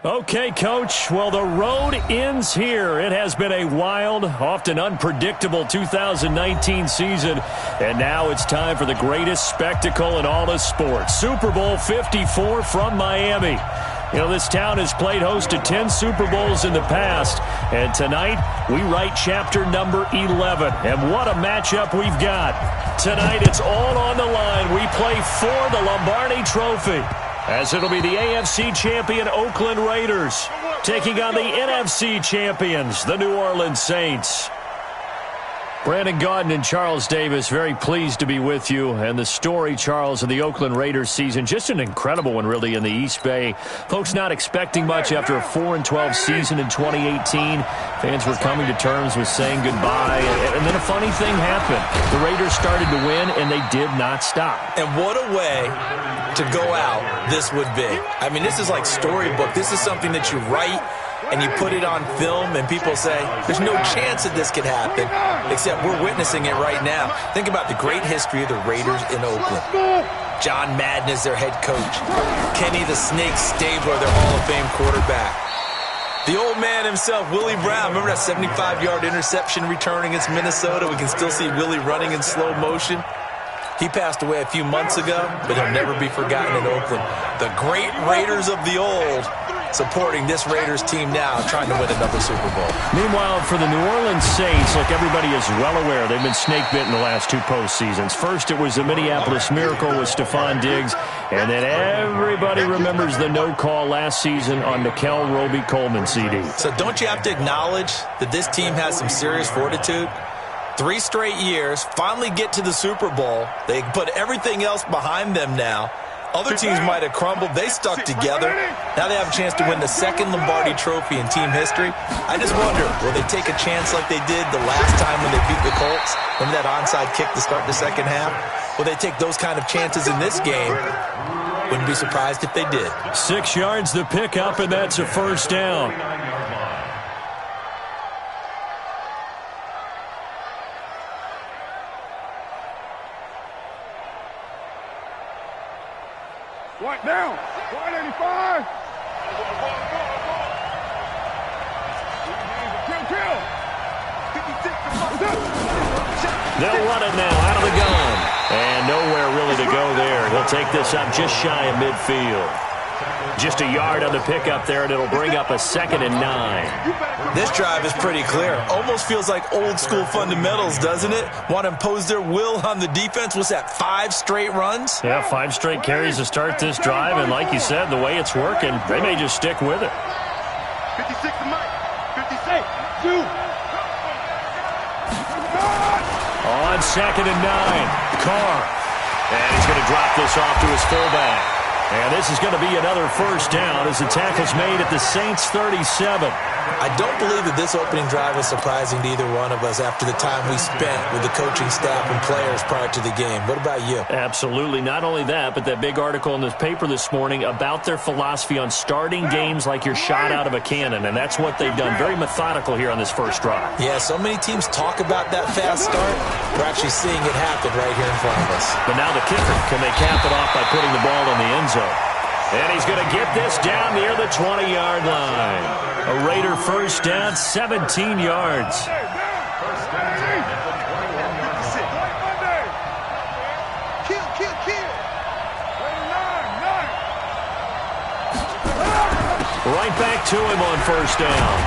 Okay, Coach. Well, the road ends here. It has been a wild, often unpredictable 2019 season. And now it's time for the greatest spectacle in all of sports. Super Bowl 54 from Miami. You know, this town has played host to 10 Super Bowls in the past. And tonight, we write chapter number 11. And what a matchup we've got. Tonight, it's all on the line. We play for the Lombardi Trophy, as it'll be the AFC champion Oakland Raiders taking on the NFC champions, the New Orleans Saints. Brandon Gaudin and Charles Davis, very pleased to be with you. And the story, Charles, of the Oakland Raiders season, just an incredible one, really, in the East Bay. Folks not expecting much after a 4-12 season in 2018. Fans were coming to terms with saying goodbye. And then a funny thing happened. The Raiders started to win, and they did not stop. And what a way to go out this would be. I mean, this is like storybook. This is something that you write and you put it on film, and people say, there's no chance that this could happen, except we're witnessing it right now. Think about the great history of the Raiders in Oakland. John Madden is their head coach. Kenny the Snake Stabler, their Hall of Fame quarterback. The old man himself, Willie Brown. Remember that 75-yard interception return against Minnesota? We can still see Willie running in slow motion. He passed away a few months ago, but he'll never be forgotten in Oakland. The great Raiders of the old supporting this Raiders team now, trying to win another Super Bowl. Meanwhile, for the New Orleans Saints, look, everybody is well aware they've been snake-bitten the last two postseasons. First, it was the Minneapolis Miracle with Stephon Diggs, and then everybody remembers the no-call last season on Nickel Roby-Coleman CD. So don't you have to acknowledge that this team has some serious fortitude? 3 straight years, finally get to the Super Bowl. They put everything else behind them now. Other teams might have crumbled. They stuck together. Now they have a chance to win the second Lombardi Trophy in team history. I just wonder, will they take a chance like they did the last time when they beat the Colts? Remember that onside kick to start the second half? Will they take those kind of chances in this game? Wouldn't be surprised if they did. 6 yards the pickup, and that's a first down. Right down. 185. They'll run it now out of the gun. And nowhere really to go there. He'll take this up just shy of midfield. Just a yard on the pickup there, and it'll bring up a 2nd and 9. This drive is pretty clear. Almost feels like old school fundamentals, doesn't it? Want to impose their will on the defense. What's that, 5 straight runs? Yeah, 5 straight carries to start this drive, and like you said, the way it's working, they may just stick with it. 56 to Mike. 56. 2. On 2nd and 9, Carr. And he's going to drop this off to his fullback. And this is going to be another first down as the tackle's made at the Saints' 37. I don't believe that this opening drive was surprising to either one of us after the time we spent with the coaching staff and players prior to the game. What about you? Absolutely. Not only that, but that big article in the paper this morning about their philosophy on starting games like you're shot out of a cannon, and that's what they've done. Very methodical here on this first drive. Yeah, so many teams talk about that fast start. We're actually seeing it happen right here in front of us. But now the kicker, can they cap it off by putting the ball in the end zone? And he's going to get this down near the 20-yard line. A Raider first down, 17 yards. Right back to him on first down.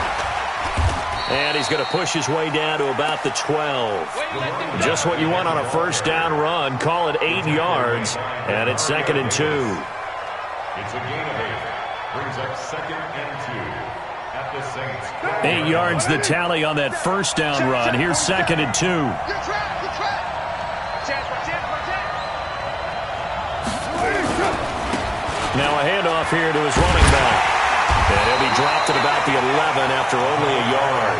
And he's going to push his way down to about the 12. Just what you want on a first down run. Call it 8 yards. And it's 2nd and 2. It's a gain of 8. Brings up 2nd and 2. 8 yards the tally on that first down run. Here's 2nd and 2. Now a handoff here to his running back. And he'll be dropped at about the 11 after only a yard.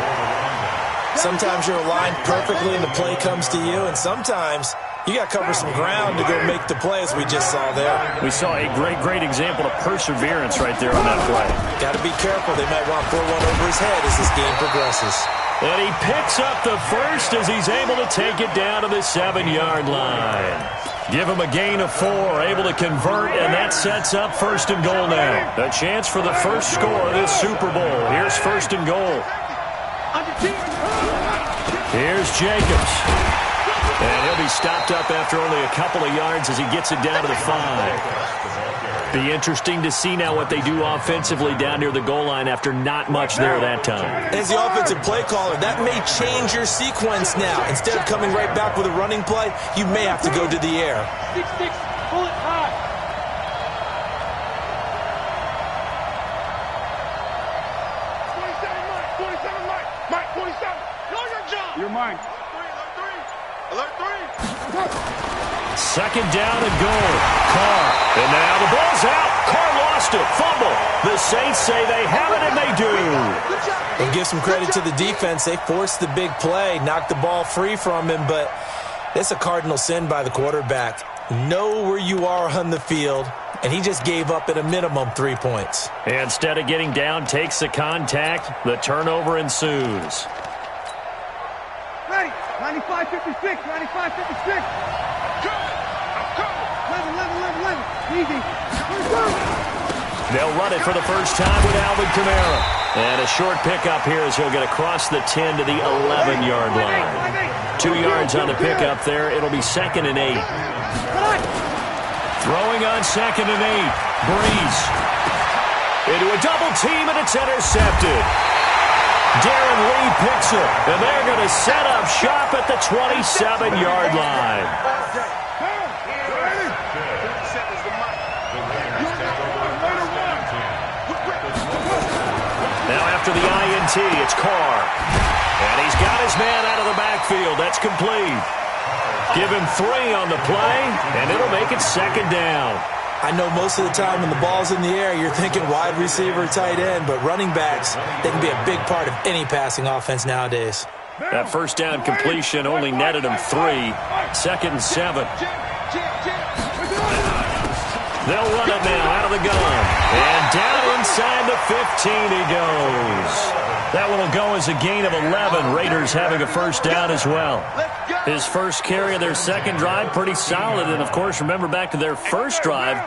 Sometimes you're aligned perfectly and the play comes to you, and sometimes you got to cover some ground to go make the play, as we just saw there. We saw a great example of perseverance right there on that play. Got to be careful. They might want to throw one over his head as this game progresses. And he picks up the first as he's able to take it down to the 7-yard line. Give him a gain of 4, able to convert, and that sets up 1st and goal now. A chance for the first score of this Super Bowl. Here's 1st and goal. Here's Jacobs. And he'll be stopped up after only a couple of yards as he gets it down to the 5. Be interesting to see now what they do offensively down near the goal line after not much there that time. As the offensive play caller, that may change your sequence now. Instead of coming right back with a running play, you may have to go to the air. 6-6, pull it high. 27, Mike, 27. Know your job. You're mine. Alert 3. 2nd down and goal. Carr. And now the ball's out. Carr lost it. Fumble. The Saints say they have it, and they do. We'll give some credit to the defense. They forced the big play, knocked the ball free from him, but it's a cardinal sin by the quarterback. Know where you are on the field, and he just gave up at a minimum 3 points. Instead of getting down, takes the contact. The turnover ensues. Ready. 95-56. 95-56. Easy. They'll run it for the first time with Alvin Kamara. And a short pickup here as he'll get across the 10 to the 11-yard line. 2 yards on the pickup there. It'll be 2nd and 8. Throwing on 2nd and 8. Breeze. Into a double team, and it's intercepted. Darren Lee picks it, and they're going to set up shop at the 27-yard line. Now after the INT, it's Carr. And he's got his man out of the backfield. That's complete. Give him 3 on the play, and it'll make it 2nd down. I know most of the time when the ball's in the air, you're thinking wide receiver, tight end, but running backs, they can be a big part of any passing offense nowadays. That 1st down completion only netted him 3. 2nd and 7. They'll run it now out of the gun. And down inside the 15 he goes. That one will go as a gain of 11. Raiders having a 1st down as well. His first carry of their 2nd drive, pretty solid. And, of course, remember back to their 1st drive,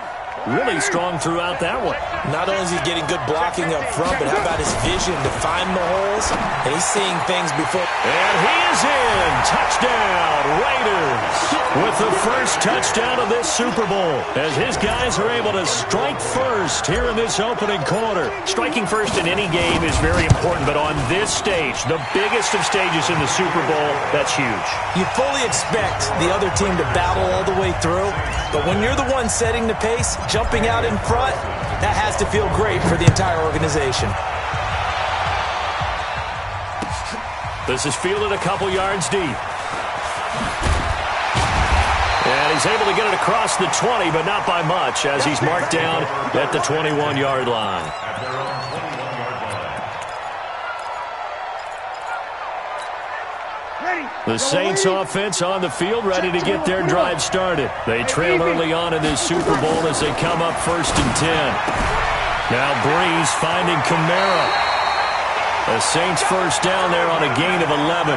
really strong throughout that one. Not only is he getting good blocking up front, but how about his vision to find the holes? And he's seeing things before. And he is in. Touchdown, Raiders. With the first touchdown of this Super Bowl, as his guys are able to strike first here in this opening quarter. Striking first in any game is very important, but on this stage, the biggest of stages in the Super Bowl, that's huge. You fully expect the other team to battle all the way through, but when you're the one setting the pace, jumping out in front, that has to feel great for the entire organization. This is fielded a couple yards deep. And he's able to get it across the 20, but not by much, as he's marked down at the 21-yard line. The Saints offense on the field, ready to get their drive started. They trail early on in this Super Bowl as they come up 1st and 10. Now Breeze finding Kamara. The Saints 1st down there on a gain of 11.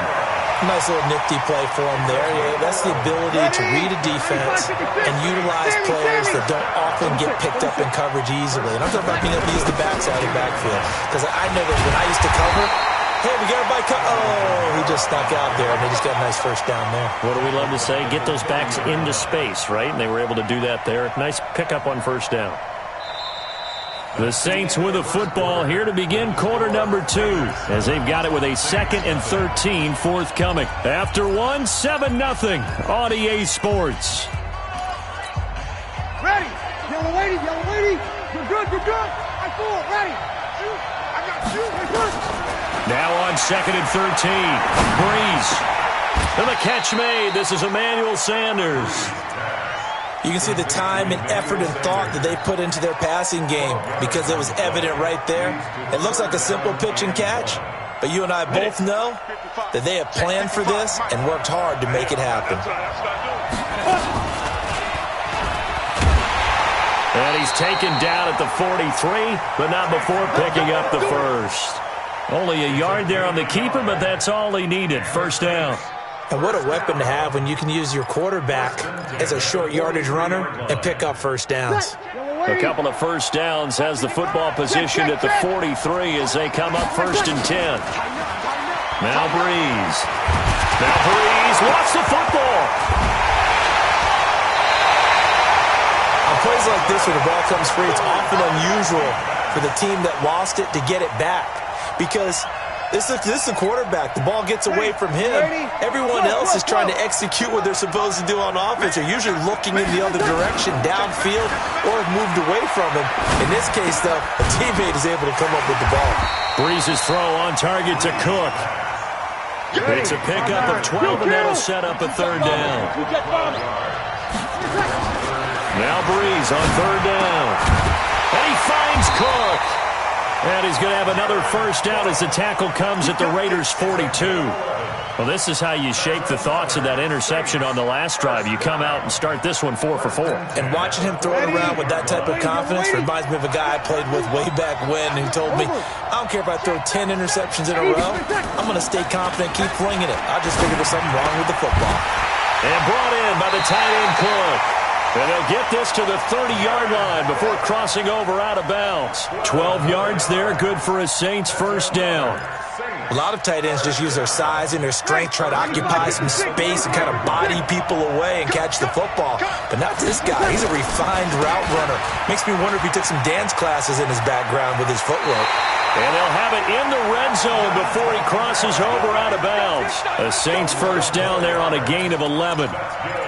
Nice little nifty play for him there. Yeah, that's the ability to read a defense and utilize players that don't often get picked up in coverage easily. And I'm talking about being able to use the backside of the backfield. Because I know that when I used to cover, hey, we got everybody oh, he just snuck out there, and they just got a nice 1st down there. What do we love to say? Get those backs into space, right? And they were able to do that there. Nice pickup on 1st down. The Saints with a football here to begin quarter number 2, as they've got it with a 2nd and 13 forthcoming. After 1, 7-0 on EA Sports. Ready. Yellow lady, yellow lady. You're good, you're good. I'm full. Ready. Shoot. I got shoot. You're good. Now on 2nd and 13. Breeze. And the catch made. This is Emmanuel Sanders. You can see the time and effort and thought that they put into their passing game because it was evident right there. It looks like a simple pitch and catch, but you and I both know that they have planned for this and worked hard to make it happen. And he's taken down at the 43, but not before picking up the 1st. Only a yard there on the keeper, but that's all he needed. First down. And what a weapon to have when you can use your quarterback as a short yardage runner and pick up first downs. A couple of first downs, has the football positioned at the 43 as they come up 1st and 10. Now Breeze. Lost the football. On plays like this where the ball comes free, it's often unusual for the team that lost it to get it back. Because this is the quarterback. The ball gets away from him. Everyone else is trying to execute what they're supposed to do on offense. They're usually looking in the other direction, downfield, or have moved away from him. In this case, though, a teammate is able to come up with the ball. Breeze's throw on target to Cook. It's a pickup of 12, and that'll set up a 3rd down. Now Breeze on 3rd down. And he finds Cook. And he's going to have another first down as the tackle comes at the Raiders' 42. Well, this is how you shake the thoughts of that interception on the last drive. You come out and start this one 4 for 4. And watching him throw it around with that type of confidence reminds me of a guy I played with way back when who told me, I don't care if I throw 10 interceptions in a row. I'm going to stay confident, keep flinging it. I just figured there's something wrong with the football. And brought in by the tight end Cook. And they'll get this to the 30-yard line before crossing over out of bounds. 12 yards there, good for a Saints first down. A lot of tight ends just use their size and their strength, try to occupy some space and kind of body people away and catch the football. But not this guy. He's a refined route runner. Makes me wonder if he took some dance classes in his background with his footwork. And they'll have it in the red zone before he crosses over out of bounds. A Saints first down there on a gain of 11.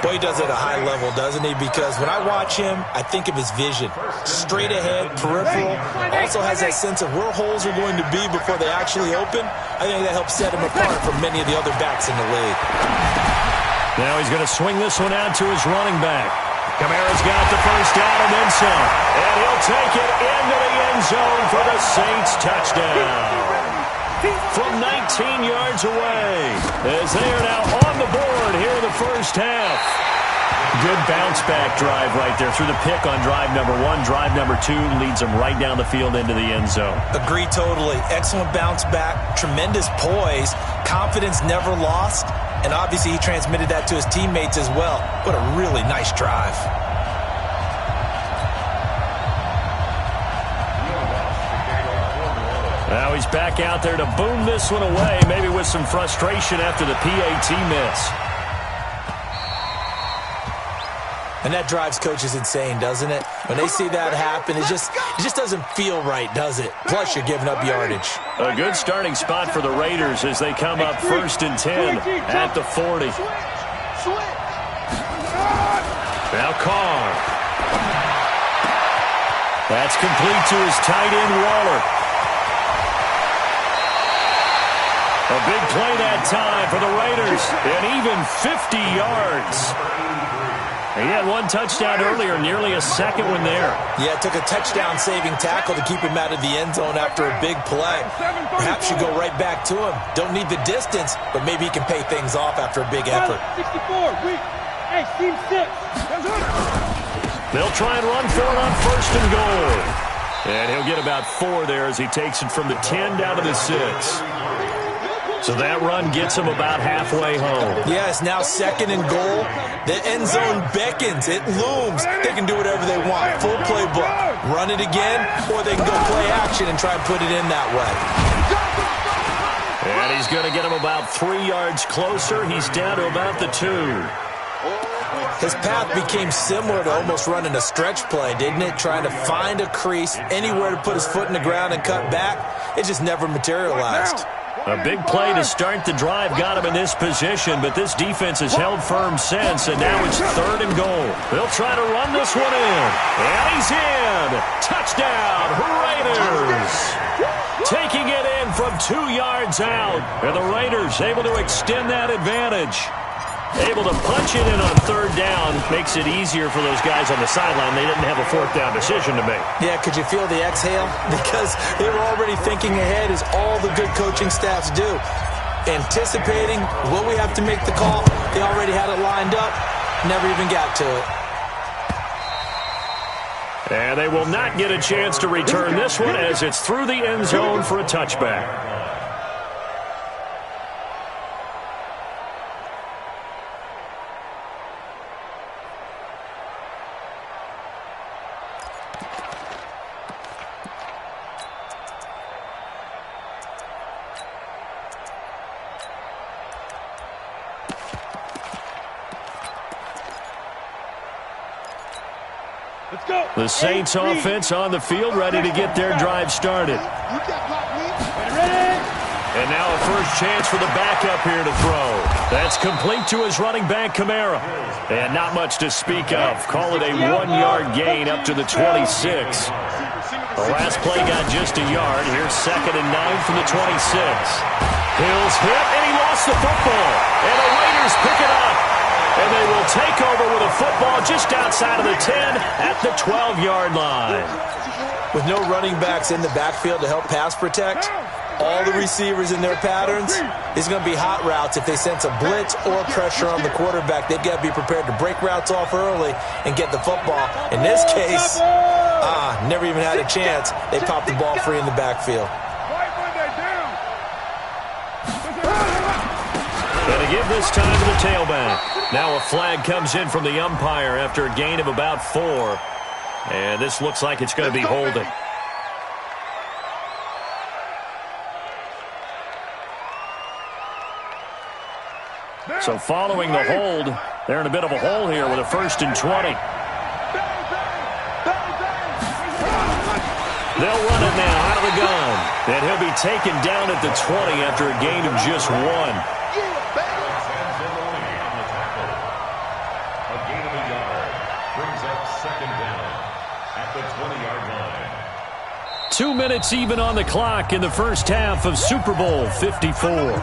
Boy, he does it at a high level, doesn't he? Because when I watch him, I think of his vision. Straight ahead, peripheral. Also has that sense of where holes are going to be before they actually open. I think that helps set him apart from many of the other backs in the league. Now he's going to swing this one out to his running back. Kamara's got the first down and then some. And he'll take it into the end zone for the Saints touchdown. From 19 yards away, as they are now on the board here in the first half. Good bounce-back drive right there through the pick on drive number 1. Drive number 2 leads them right down the field into the end zone. Agree totally. Excellent bounce-back, tremendous poise, confidence never lost, and obviously he transmitted that to his teammates as well. What a really nice drive. Now he's back out there to boom this one away, maybe with some frustration after the PAT miss. And that drives coaches insane, doesn't it? When they see that happen, it just doesn't feel right, does it? Plus, you're giving up yardage. A good starting spot for the Raiders as they come up 1st and 10 at the 40. Now Carr. That's complete to his tight end, Waller. A big play that time for the Raiders, and even 50 yards. He had one touchdown earlier, nearly a second one there. Yeah, it took a touchdown-saving tackle to keep him out of the end zone after a big play. Perhaps you go right back to him. Don't need the distance, but maybe he can pay things off after a big effort. 64, hey, team 6. They'll try and run for it on 1st and goal. And he'll get about 4 there as he takes it from the 10 down to the 6. So that run gets him about halfway home. Yeah, it's now 2nd and goal. The end zone beckons. It looms. They can do whatever they want. Full playbook. Run it again, or they can go play action and try and put it in that way. And he's going to get him about 3 yards closer. He's down to about the 2. His path became similar to almost running a stretch play, didn't it? Trying to find a crease, anywhere to put his foot in the ground and cut back. It just never materialized. A big play to start the drive got him in this position, but this defense has held firm since, and now it's 3rd and goal. They'll try to run this one in, and he's in. Touchdown, Raiders. Taking it in from 2 yards out, and the Raiders able to extend that advantage. Able to punch it in on 3rd down makes it easier for those guys on the sideline. They didn't have a 4th down decision to make. Yeah, could you feel the exhale? Because they were already thinking ahead, as all the good coaching staffs do. Anticipating what we have to make the call. They already had it lined up. Never even got to it. And they will not get a chance to return this one as it's through the end zone for a touchback. Let's go. The Saints offense on the field, ready to get their drive started. And now a first chance for the backup here to throw. That's complete to his running back, Kamara. And not much to speak of. Call it a 1-yard gain up to the 26. The last play got just a yard. Here's 2nd and 9 from the 26. Hill's hit, and he lost the football. And the Raiders pick it up. And they will take over with a football just outside of the 10 at the 12-yard line. With no running backs in the backfield to help pass protect, all the receivers in their patterns, it's going to be hot routes. If they sense a blitz or pressure on the quarterback, they've got to be prepared to break routes off early and get the football. In this case, never even had a chance. They popped the ball free in the backfield. Going to give this time to the tailback. Now a flag comes in from the umpire after a gain of about 4. And this looks like it's going to be holding. So following the hold, they're in a bit of a hole here with a 1st and 20. They'll run it now out of the gun. And he'll be taken down at the 20 after a gain of just 1. A gain of a yard brings up 2nd down at the 20-yard line. 2 minutes even on the clock in the first half of Super Bowl 54.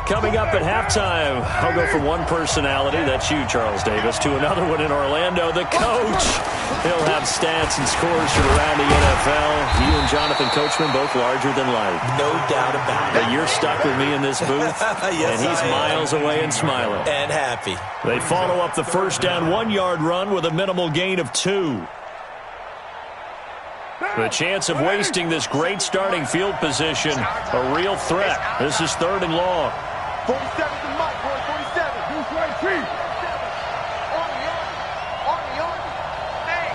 Coming up at halftime, I'll go from one personality, that's you, Charles Davis, to another one in Orlando, the coach. He'll have stats and scores from around the NFL. You and Jonathan Coachman, both larger than life. No doubt about it. But you're stuck with me in this booth, yes, and he's miles away and smiling. And happy. They follow up the first down 1-yard run with a minimal gain of 2. The chance of wasting this great starting field position, a real threat. This is 3rd and long. 47 to Mike, boy, 47. Who's right, Chief? Hey,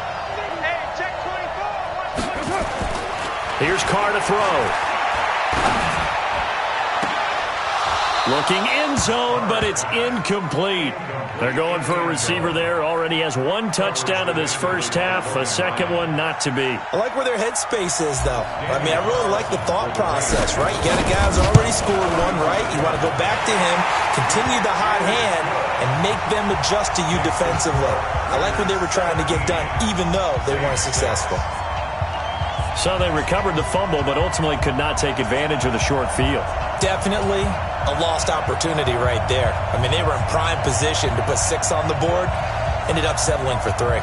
check 24. Here's Carr to throw. Looking end zone, but it's incomplete. They're going for a receiver there. Already has 1 touchdown in this first half. A second one not to be. I like where their headspace is, though. I mean, I really like the thought process, right? You got a guy who's already scored 1, right? You want to go back to him, continue the hot hand, and make them adjust to you defensively. I like what they were trying to get done, even though they weren't successful. So they recovered the fumble, but ultimately could not take advantage of the short field. Definitely a lost opportunity right there. I mean, they were in prime position to put 6 on the board, ended up settling for 3.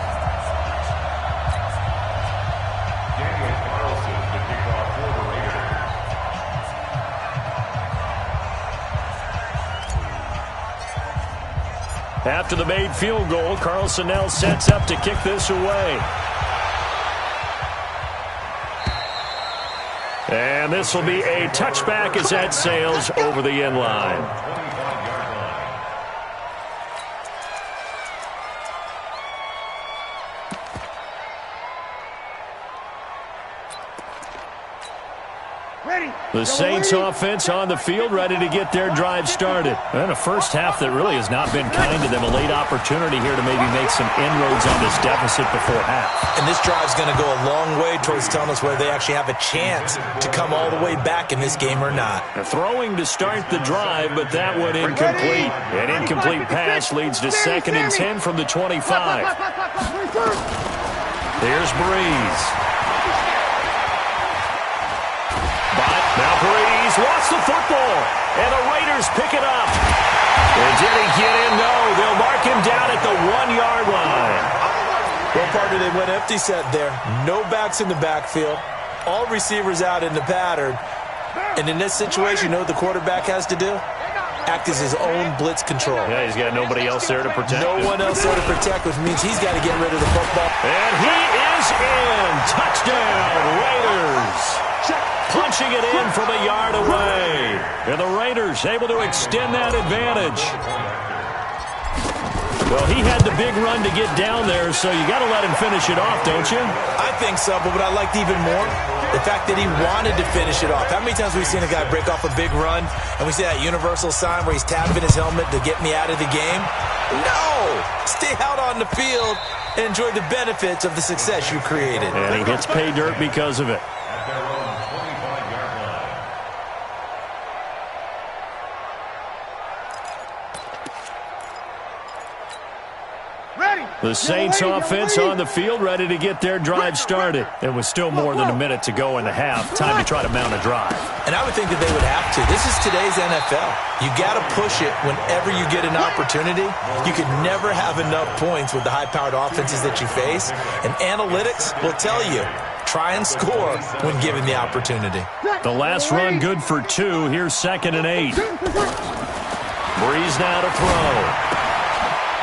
After the made field goal, Carlson now sets up to kick this away. And this will be a touchback as that sails over the end line. The Saints offense on the field, ready to get their drive started. And a first half that really has not been kind to them. A late opportunity here to maybe make some inroads on this deficit before half. And this drive's going to go a long way towards telling us whether they actually have a chance to come all the way back in this game or not. Throwing to start the drive, but that one incomplete. An incomplete pass leads to 2nd and 10 from the 25. Here's Breeze. Now Breeze lost the football, and the Raiders pick it up. And did he get in? No, they'll mark him down at the 1-yard line. Well, partner, they went empty set there. No backs in the backfield. All receivers out in the pattern. And in this situation, you know what the quarterback has to do? Act as his own blitz control. Yeah, he's got nobody else there to protect him. No one else there to protect, which means he's got to get rid of the football. And he is in. Touchdown, Raiders. Punching it in from a yard away. And the Raiders able to extend that advantage. Well, he had the big run to get down there, so you got to let him finish it off, don't you? I think so, but what I liked even more, the fact that he wanted to finish it off. How many times have we seen a guy break off a big run, and we see that universal sign where he's tapping his helmet to get me out of the game? No! Stay out on the field and enjoy the benefits of the success you created. And he hits pay dirt because of it. The Saints offense on the field, ready to get their drive started. There was still more than a minute to go in the half. Time to try to mount a drive. And I would think that they would have to. This is today's NFL. You got to push it whenever you get an opportunity. You can never have enough points with the high-powered offenses that you face. And analytics will tell you, try and score when given the opportunity. The last run good for 2. Here's 2nd and 8. Breeze now to throw.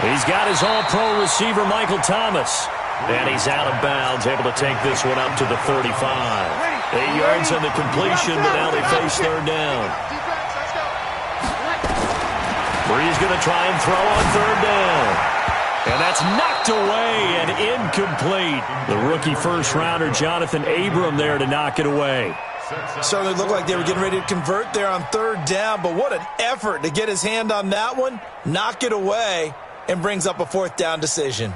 He's got his all-pro receiver, Michael Thomas. And he's out of bounds, able to take this one up to the 35. 8 yards on the completion, but now they face 3rd down. Breeze going to try and throw on 3rd down. And that's knocked away and incomplete. The rookie first-rounder, Jonathan Abram, there to knock it away. Certainly looked like they were getting ready to convert there on 3rd down, but what an effort to get his hand on that one, knock it away, and brings up a 4th down decision.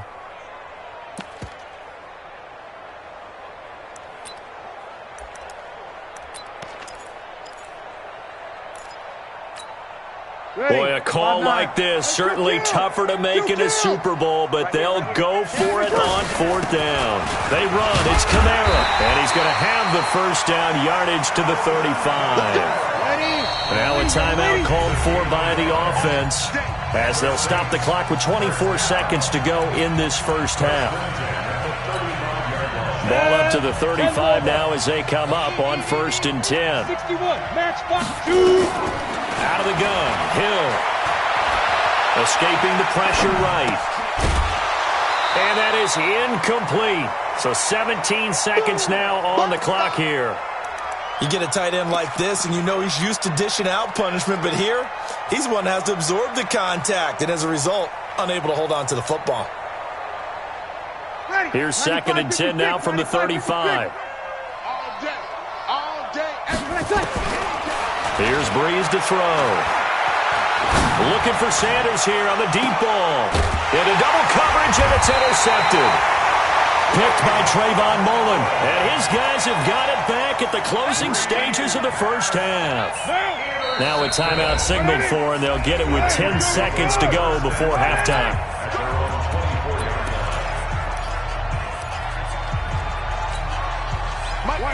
Boy, a call like this, certainly tougher to make in a Super Bowl, but they'll go for it on 4th down. They run, it's Kamara, and he's going to have the 1st down, yardage to the 35. Now a timeout called for by the offense, as they'll stop the clock with 24 seconds to go in this first half. Ball up to the 35 now as they come up on 1st and 10. 61, match box 2. Out of the gun, Hill. Escaping the pressure right. And that is incomplete. So 17 seconds now on the clock here. You get a tight end like this, and you know he's used to dishing out punishment, but here, he's the one that has to absorb the contact, and as a result, unable to hold on to the football. Here's 2nd and 10 now from the 35. Here's Breeze to throw. Looking for Sanders here on the deep ball. Into double coverage, and it's intercepted. Picked by Trayvon Mullen. And his guys have got it back at the closing stages of the first half. Now a timeout signaled for, and they'll get it with 10 seconds to go before halftime.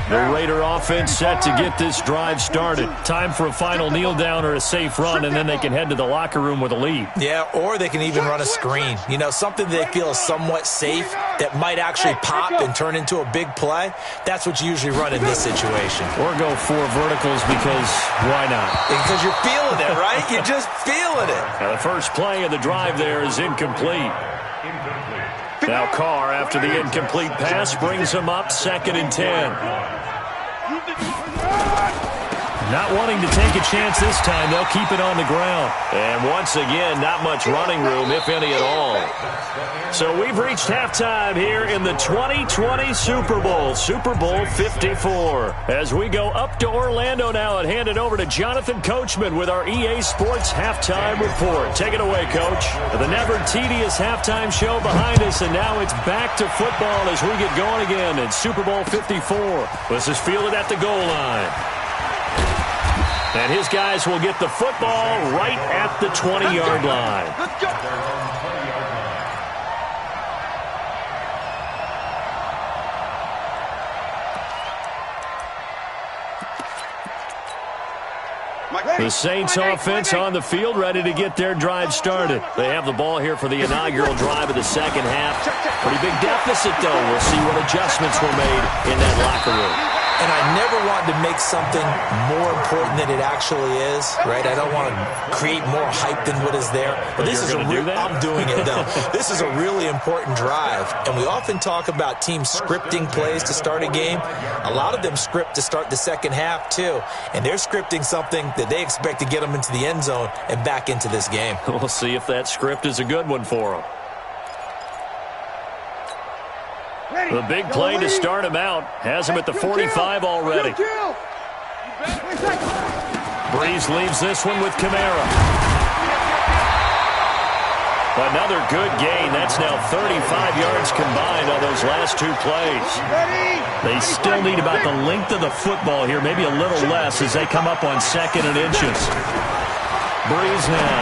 The Raider offense set to get this drive started. Time for a final kneel down or a safe run, and then they can head to the locker room with a lead. Yeah, or they can even run a screen. You know, something they feel is somewhat safe that might actually pop and turn into a big play. That's what you usually run in this situation. Or go 4 verticals because why not? Because you're feeling it, right? You're just feeling it. Now the first play of the drive there is incomplete. Now Carr, after the incomplete pass, brings him up 2nd and 10. Not wanting to take a chance this time, they'll keep it on the ground. And once again, not much running room, if any at all. So we've reached halftime here in the 2020 Super Bowl, Super Bowl 54. As we go up to Orlando now and hand it over to Jonathan Coachman with our EA Sports Halftime Report. Take it away, Coach. The never tedious halftime show behind us, and now it's back to football as we get going again in Super Bowl 54. This is fielded at the goal line. And his guys will get the football right at the 20-yard line. Let's go. The Saints offense on the field, ready to get their drive started. They have the ball here for the inaugural drive of the second half. Pretty big deficit, though. We'll see what adjustments were made in that locker room. And I never want to make something more important than it actually is, right? I don't want to create more hype than what is there. But this is I'm doing it, though. This is a really important drive. And we often talk about teams scripting plays to start a game. A lot of them script to start the second half, too. And they're scripting something that they expect to get them into the end zone and back into this game. We'll see if that script is a good one for them. The big play to start him out has him at the 45 already. Breeze leaves this one with Kamara. Another good gain. That's now 35 yards combined on those last two plays. They still need about the length of the football here, maybe a little less as they come up on 2nd and inches. Breeze now.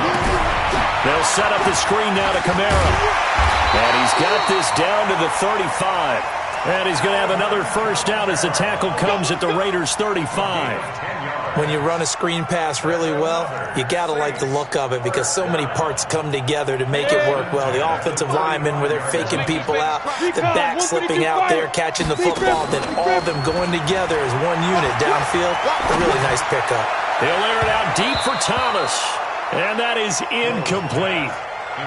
They'll set up the screen now to Kamara. And he's got this down to the 35. And he's going to have another first down as the tackle comes at the Raiders' 35. When you run a screen pass really well, you got to like the look of it because so many parts come together to make it work well. The offensive linemen where they're faking people out, the back slipping out there, catching the football, then all of them going together as one unit downfield. A really nice pickup. He'll air it out deep for Thomas. And that is incomplete.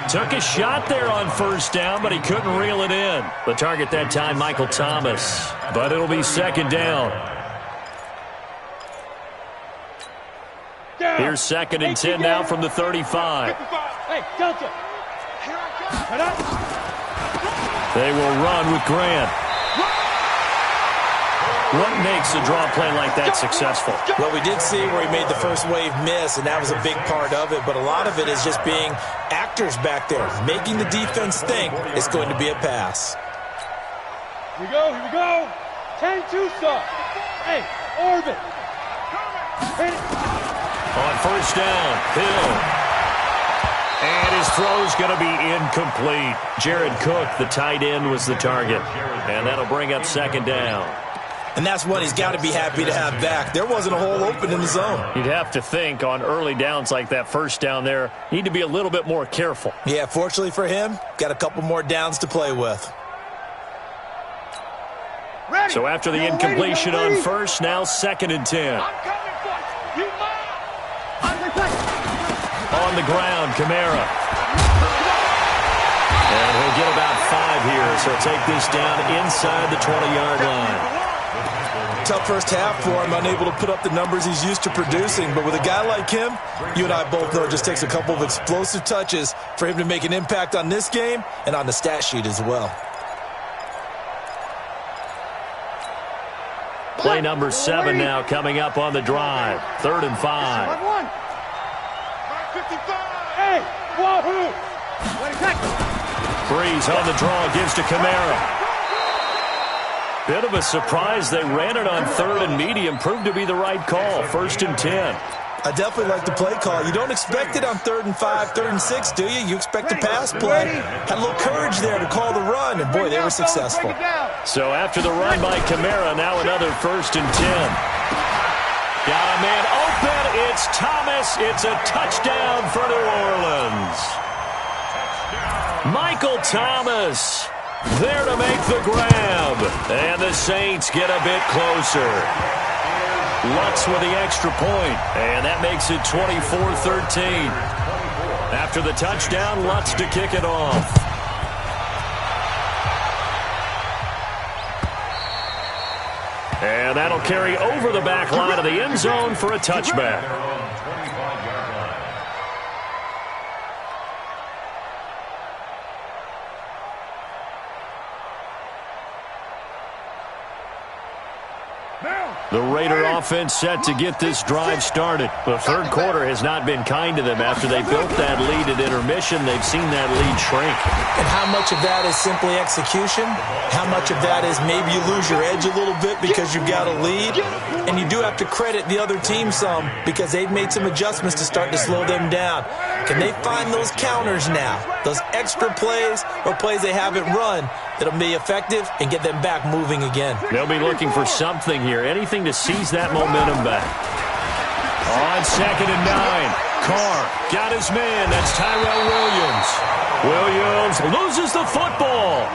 Took a shot there on first down, but he couldn't reel it in. The target that time, Michael Thomas. But it'll be 2nd down. Here's 2nd and 10 now from the 35. Hey, Delta. They will run with Grant. What makes a draw play like that successful? Well, we did see where he made the first wave miss, and that was a big part of it. But a lot of it is just being actors back there, making the defense think it's going to be a pass. Here we go, here we go. 10-2 stop. Hey, orbit. On first down, Hill. And his throw's going to be incomplete. Jared Cook, the tight end, was the target. And that'll bring up 2nd down. And that's what he's got to be happy to have back. There wasn't a hole open in the zone. You'd have to think on early downs like that first down there, need to be a little bit more careful. Yeah, fortunately for him, got a couple more downs to play with. So after the incompletion on first, now 2nd and 10. On the ground, Kamara. And he'll get about 5 here, so take this down inside the 20-yard line. Tough first half for him, unable to put up the numbers he's used to producing. But with a guy like him, you and I both know it just takes a couple of explosive touches for him to make an impact on this game and on the stat sheet as well. Play number 7 now coming up on the drive. 3rd and 5. Hey, wahoo! Breeze on the draw, gives to Kamara. Bit of a surprise. They ran it on 3rd and medium. Proved to be the right call. 1st and 10. I definitely like the play call. You don't expect it on 3rd and 5, 3rd and 6, do you? You expect a pass play. Had a little courage there to call the run, and boy, they were successful. So after the run by Kamara, now another 1st and 10. Got a man open. It's Thomas. It's a touchdown for New Orleans. Michael Thomas there to make the grab. And the Saints get a bit closer. Lutz with the extra point. And that makes it 24-13. After the touchdown, Lutz to kick it off. And that'll carry over the back line of the end zone for a touchback. The Raider offense set to get this drive started. The third quarter has not been kind to them. After they built that lead at intermission, they've seen that lead shrink. And how much of that is simply execution? How much of that is maybe you lose your edge a little bit because you've got a lead? And you do have to credit the other team some because they've made some adjustments to start to slow them down. Can they find those counters now? Those extra plays or plays they haven't run that'll be effective and get them back moving again. They'll be looking for something here, anything to seize that momentum back. On 2nd and 9, Carr got his man. That's Tyrell Williams. Williams loses the football.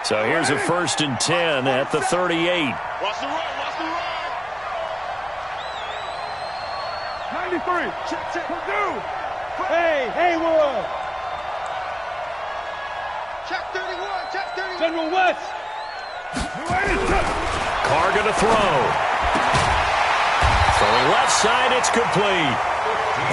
So here's a 1st and 10 at the 38. Watch the run, watch the run. 93. Check. Purdue. Hey, Haywood. Check 31, check 31. General West. Carr going to throw. Throwing left side, it's complete.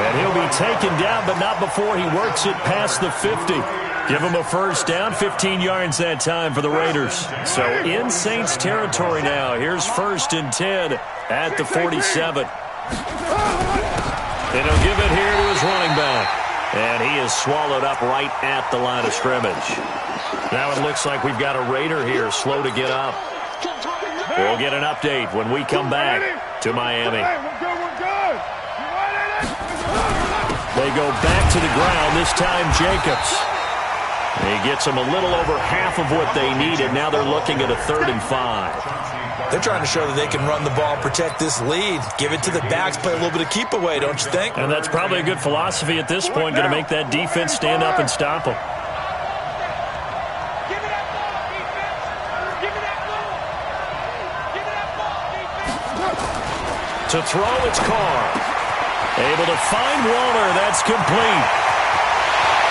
And he'll be taken down, but not before he works it past the 50. Give him a 1st down, 15 yards that time for the Raiders. So in Saints territory now. Here's 1st and 10 at the 47. And he'll give it here to his running back. And he is swallowed up right at the line of scrimmage. Now it looks like we've got a Raider here slow to get up. We'll get an update when we come back to Miami. They go back to the ground, this time Jacobs. He gets them a little over half of what they needed. Now they're looking at a 3rd and 5. They're trying to show that they can run the ball, protect this lead. Give it to the backs, play a little bit of keep away, don't you think? And that's probably a good philosophy at this point, going to make that defense stand up and stop them. To throw, it's Carr. Able to find Waller. That's complete.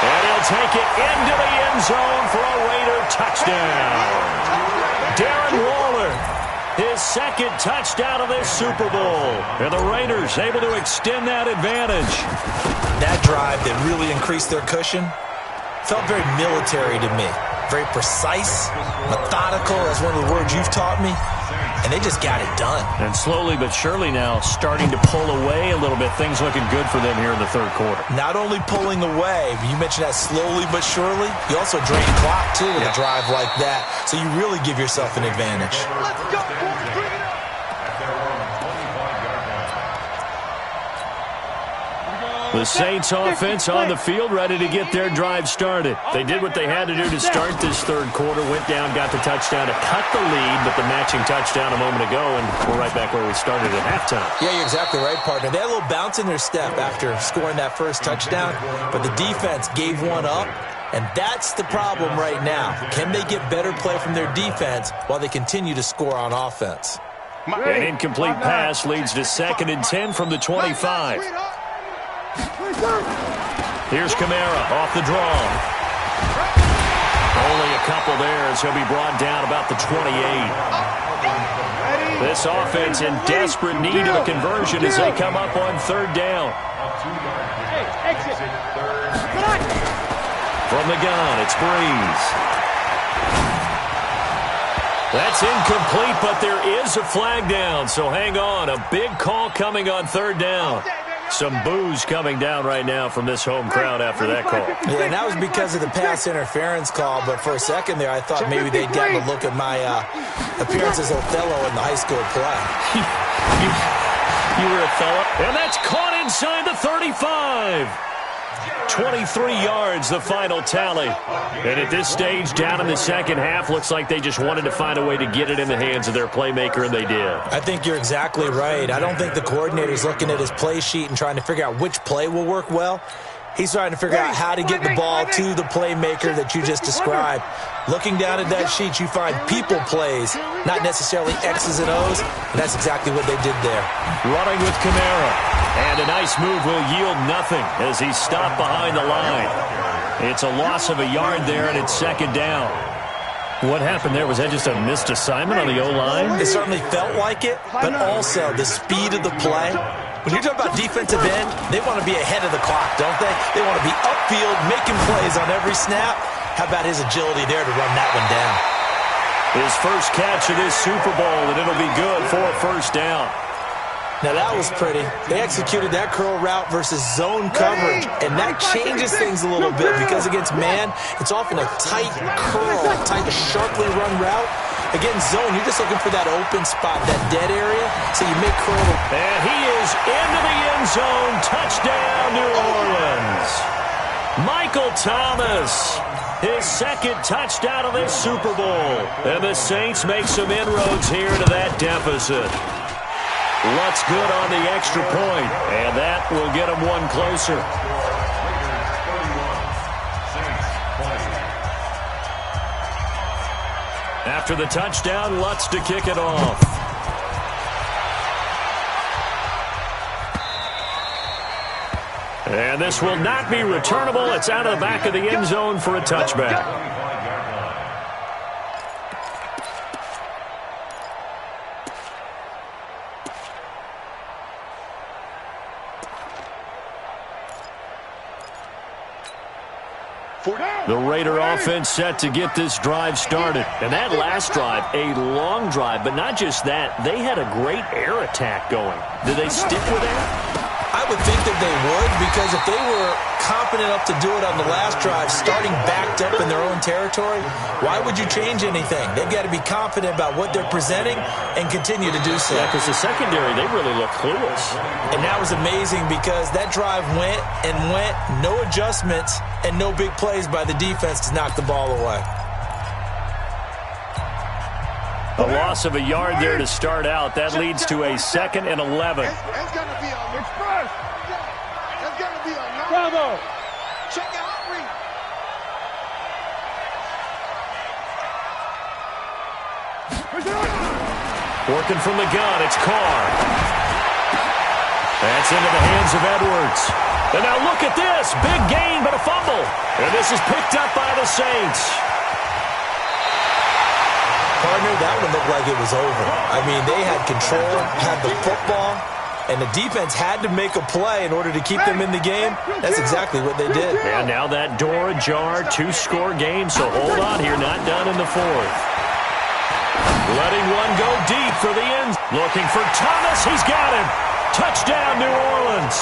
And he'll take it into the end zone for a Raider touchdown. Darren Waller, his 2nd touchdown of this Super Bowl. And the Raiders able to extend that advantage. That drive that really increased their cushion felt very military to me. Very precise, methodical. That's one of the words you've taught me. And they just got it done. And slowly but surely now starting to pull away a little bit. Things looking good for them here in the 3rd quarter. Not only pulling away, but you mentioned that slowly but surely. You also drain clock, too, with a drive like that. So you really give yourself an advantage. Let's go, boys. Bring it up. The Saints offense on the field, ready to get their drive started. They did what they had to do to start this 3rd quarter, went down, got the touchdown to cut the lead, but the matching touchdown a moment ago, and we're right back where we started at halftime. Yeah, you're exactly right, partner. They had a little bounce in their step after scoring that 1st touchdown, but the defense gave one up, and that's the problem right now. Can they get better play from their defense while they continue to score on offense? An incomplete pass leads to 2nd and 10 from the 25. Here's Kamara off the draw. Only a couple there as he'll be brought down about the 28. This offense in desperate need of a conversion as they come up on 3rd down. From the gun, it's Breeze. That's incomplete, but there is a flag down, so hang on. A big call coming on 3rd down. Some boos coming down right now from this home crowd after that call. Yeah, and that was because of the pass interference call, but for a second there I thought maybe they'd gotten a look at my appearance as Othello in the high school play. You were Othello? And that's caught inside the 35. 23 yards, the final tally. And at this stage, down in the 2nd half, looks like they just wanted to find a way to get it in the hands of their playmaker, and they did. I think you're exactly right. I don't think the coordinator's looking at his play sheet and trying to figure out which play will work well. He's trying to figure out how to get the ball to the playmaker that you just described. Looking down at that sheet, you find people plays, not necessarily X's and O's, and that's exactly what they did there. Running with Kamara, and a nice move will yield nothing as he's stopped behind the line. It's a loss of a yard there, and it's 2nd down. What happened there? Was that just a missed assignment on the O-line? It certainly felt like it, but also the speed of the play. When you're talking about defensive end, they want to be ahead of the clock, don't they? They want to be upfield, making plays on every snap. How about his agility there to run that one down? His first catch of this Super Bowl, and it'll be good for a 1st down. Now that was pretty. They executed that curl route versus zone coverage, and that changes things a little bit because against man, it's often a tight curl, a tight, sharply run route. Against zone, you're just looking for that open spot, that dead area, so you make curl. And he is into the end zone. Touchdown, New Orleans. Michael Thomas, his 2nd touchdown of this Super Bowl. And the Saints make some inroads here to that deficit. Looks good on the extra point, and that will get them one closer. After the touchdown, Lutz to kick it off. And this will not be returnable. It's out of the back of the end zone for a touchback. The Raider offense set to get this drive started. And that last drive, a long drive, but not just that. They had a great air attack going. Did they stick with that? I would think that they would, because if they were confident enough to do it on the last drive, starting backed up in their own territory, why would you change anything? They've got to be confident about what they're presenting and continue to do so. Yeah, because the secondary, they really look clueless. And that was amazing because that drive went and went, no adjustments and no big plays by the defense to knock the ball away. A loss of a yard there to start out. That leads to a 2nd and 11. It's going to be a express. It's going to be a bravo. Check it out, Reed. Working from the gun, it's Carr. That's into the hands of Edwards. And now look at this. Big gain, but a fumble. And this is picked up by the Saints. Partner, that one looked like it was over. I mean, they had control, had the football, and the defense had to make a play in order to keep them in the game. That's exactly what they did. And now that door ajar, 2-score game, so hold on here, not done in the 4th. Letting one go deep for the end. Looking for Thomas, he's got him. Touchdown, New Orleans.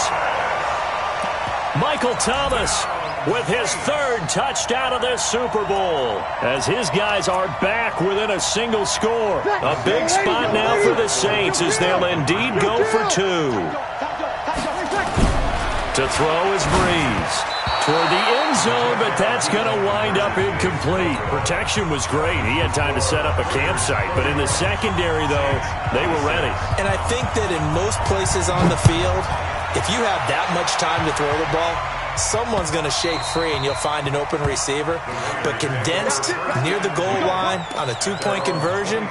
Michael Thomas with his 3rd touchdown of this Super Bowl, as his guys are back within a single score. A big spot now for the Saints as they'll indeed go for 2. To throw is Breeze. Toward the end zone, but that's going to wind up incomplete. Protection was great. He had time to set up a campsite, but in the secondary, though, they were ready. And I think that in most places on the field, if you have that much time to throw the ball, someone's going to shake free and you'll find an open receiver. But condensed near the goal line on a 2-point conversion,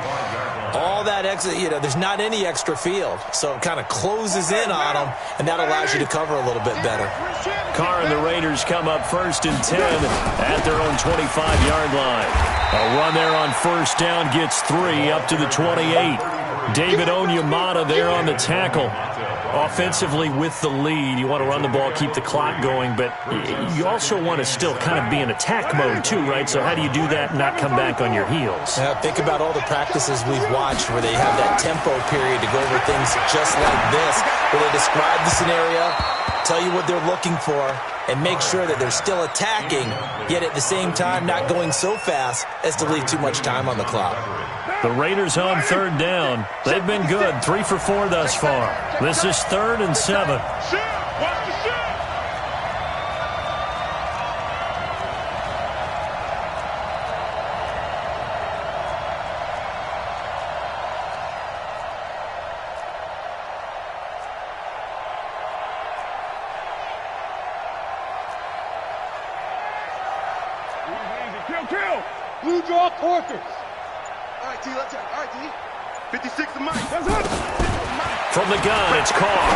all that extra, there's not any extra field. So it kind of closes in on them, and that allows you to cover a little bit better. Carr and the Raiders come up 1st and 10 at their own 25-yard line. A run there on 1st down gets 3 up to the 28. David Onyemata there on the tackle. Offensively with the lead, you want to run the ball, keep the clock going, but you also want to still kind of be in attack mode too, right? So how do you do that and not come back on your heels? Think about all the practices we've watched where they have that tempo period to go over things just like this, where they describe the scenario, tell you what they're looking for, and make sure that they're still attacking, yet at the same time not going so fast as to leave too much time on the clock. The Raiders on 3rd down. They've been good, 3 for 4 thus far. This is 3rd and 7. Kill. Blue draw quarters. All right, T, let's check. All right, T. 56 of Mike. From the gun, it's Carr.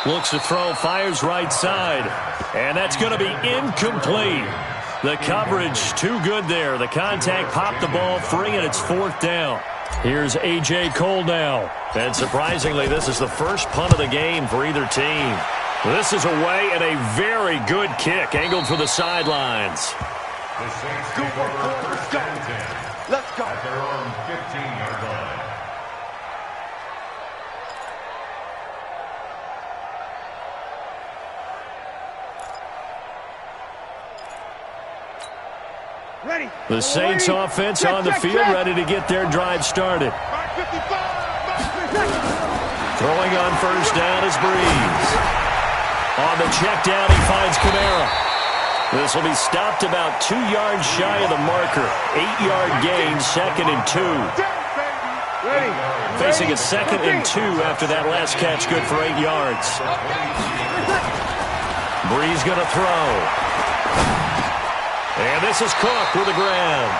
Looks to throw, fires right side. And that's going to be incomplete. The coverage too good there. The contact popped the ball free, and it's 4th down. Here's A.J. Cole now. And surprisingly, this is the first punt of the game for either team. This is away and a very good kick, angled for the sidelines. The Saints take over first down and 10. Let's go. At their own 15-yard line. Ready. The Saints offense on the field, ready to get their drive started. Throwing on 1st down is Breeze. On the check down, he finds Kamara. This will be stopped about 2 yards shy of the marker. 8-yard gain, 2nd and 2. Facing a 2nd and 2 after that last catch, good for 8 yards. Breeze going to throw. And this is Cook with a grab.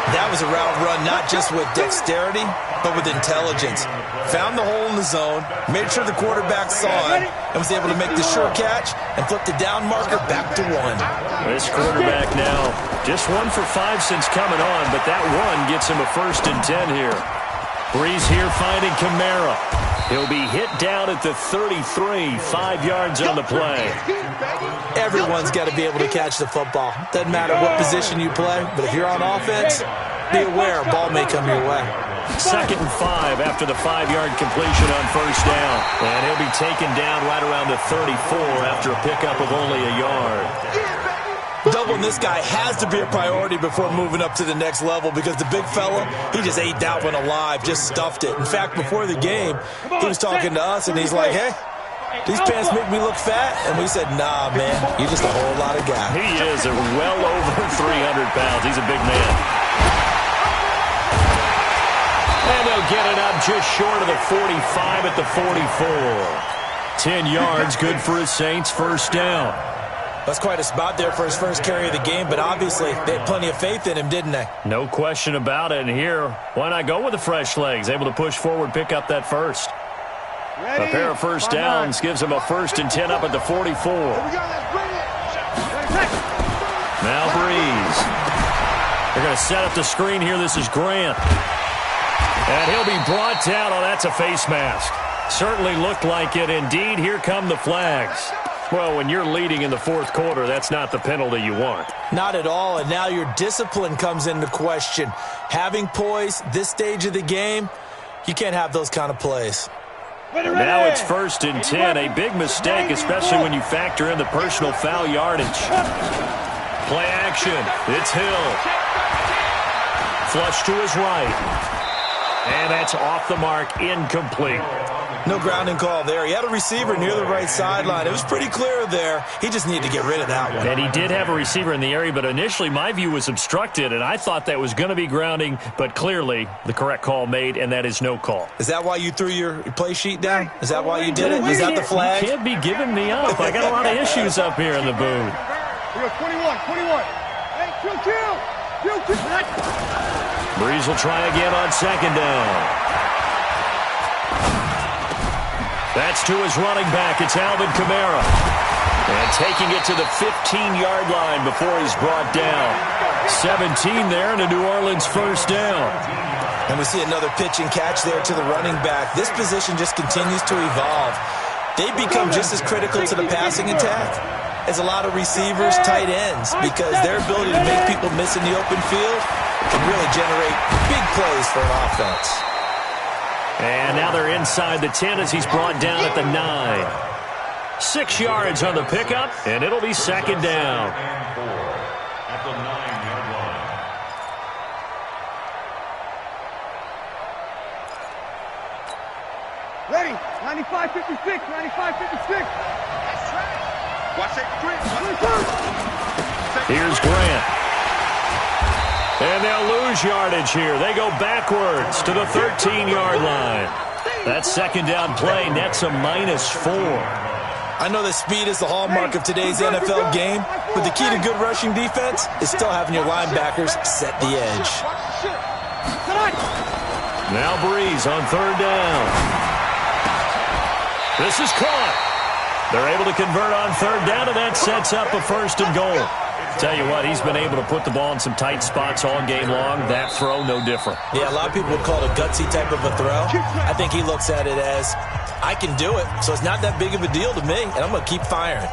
That was a route run not just with dexterity, but with intelligence. Found the hole in the zone, made sure the quarterback saw it, and was able to make the sure catch and flip the down marker back to 1. This quarterback now just 1 for 5 since coming on, but that one gets him a 1st and 10 here. Breeze here finding Kamara. He'll be hit down at the 33, 5 yards on the play. Everyone's got to be able to catch the football. Doesn't matter what position you play, but if you're on offense, be aware a ball may come your way. 2nd and 5 after the 5-yard completion on 1st down. And he'll be taken down right around the 34 after a pickup of only a yard. Doubling this guy has to be a priority before moving up to the next level because the big fella, he just ate that one alive, just stuffed it. In fact, before the game, he was talking to us, and he's like, hey, these pants make me look fat? And we said, nah, man, you're just a whole lot of guy. He is well over 300 pounds. He's a big man. And they'll get it up just short of the 45 at the 44. 10 yards, good for his Saints, 1st down. That's quite a spot there for his first carry of the game, but obviously they had plenty of faith in him, didn't they? No question about it. And here, why not go with the fresh legs? Able to push forward, pick up that 1st. A pair of 1st downs gives him a 1st and 10 up at the 44. Now Breeze. They're going to set up the screen here. This is Grant. And he'll be brought down. Oh, that's a face mask. Certainly looked like it. Indeed, here come the flags. Well, when you're leading in the 4th quarter, that's not the penalty you want. Not at all, and now your discipline comes into question. Having poise this stage of the game, you can't have those kind of plays. Now it's 1st and 10, a big mistake, especially when you factor in the personal foul yardage. Play action, it's Hill. Flush to his right. And that's off the mark, incomplete. No grounding call there. He had a receiver near the right sideline. It was pretty clear there. He just needed to get rid of that one. And he did have a receiver in the area, but initially my view was obstructed, and I thought that was going to be grounding, but clearly the correct call made, and that is no call. Is that why you threw your play sheet down? Is that why you did it? Is that the flag? You can't be giving me up. I got a lot of issues up here in the booth. We got 21. Hey, kill. Breeze will try again on 2nd down. That's to his running back. It's Alvin Kamara. And taking it to the 15-yard line before he's brought down. 17 there and a New Orleans 1st down. And we see another pitch and catch there to the running back. This position just continues to evolve. They become just as critical to the passing attack as a lot of receivers, tight ends, because their ability to make people miss in the open field can really generate big plays for an offense. And now they're inside the 10 as he's brought down at the 9. 6 yards on the pickup, and it'll be 2nd down. At the 9-yard line. Ready. 95-56. 95-56. Watch it. Here's Grant. And they'll lose yardage here. They go backwards to the 13-yard line. That 2nd down play nets a -4. I know that speed is the hallmark of today's NFL game, but the key to good rushing defense is still having your linebackers set the edge. Now Breeze on 3rd down. This is caught. They're able to convert on 3rd down, and that sets up a 1st and goal. Tell you what, he's been able to put the ball in some tight spots all game long. That throw, no different. Yeah, a lot of people would call it a gutsy type of a throw. I think he looks at it as, I can do it, so it's not that big of a deal to me, and I'm going to keep firing.